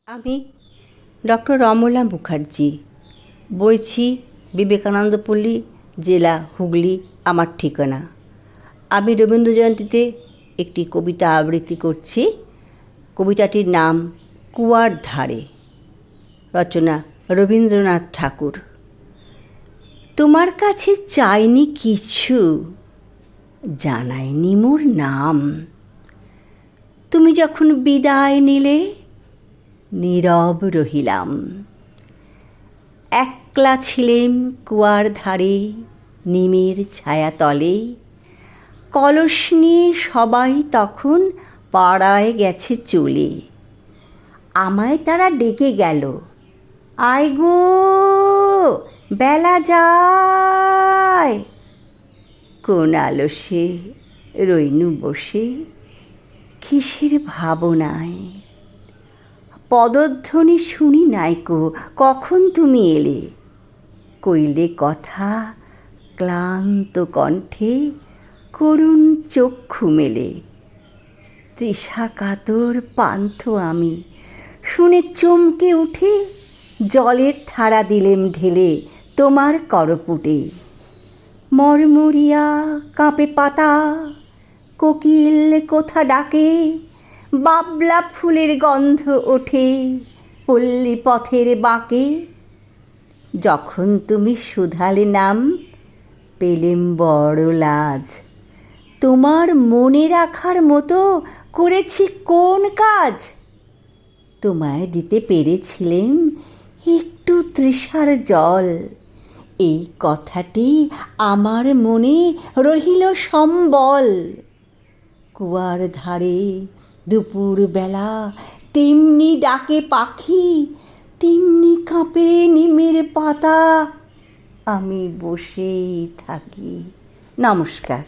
আমি ডক্টর রমলা মুখার্জি, বইছি বিবেকানন্দপল্লী, জেলা হুগলি আমার ঠিকানা। আমি রবীন্দ্র জয়ন্তীতে একটি কবিতা আবৃত্তি করছি। কবিতাটির নাম কুয়ার ধারে, রচনা রবীন্দ্রনাথ ঠাকুর। তোমার কাছে চাইনি কিছু, জানাইনি মোর নাম। তুমি যখন বিদায় নিলে, নীরব রহিলাম। একলা ছিলেম কুয়ার ধারে, নিমের ছায়াতলে। কলস নিয়ে সবাই তখন পাড়ায় গেছে চলে। আমায় তারা ডেকে গেল, আয় গো বেলা যায়। কোন আলসে রইনু বসে, কিসের ভাবনায়। পদধ্বনি শুনি নাইকো, কখন তুমি এলে। কইলে কথা ক্লান্ত কণ্ঠে, করুণ চক্ষু মেলে। তৃষা কাতর পান্থ আমি, শুনে চমকে উঠে জলের ধারা দিলেম ঢেলে তোমার করপুটে। মরমরিয়া কাঁপে পাতা, কোকিল কোথা ডাকে। বাবলা ফুলের গন্ধ ওঠে পল্লী পথের বাঁকে। যখন তুমি শুধালে নাম, পেলেম বড় লাজ। তোমার মনে রাখার মতো করেছি কোন কাজ। তোমায় দিতে পেরেছিলেম একটু তৃষার জল। এই কথাটি আমার মনে রহিল সম্বল। কুয়ার ধারে দুপুর বেলা তেমনি ডাকে পাখি, তেমনি কাঁপে নিমের পাতা। আমি বসেই থাকি। নমস্কার।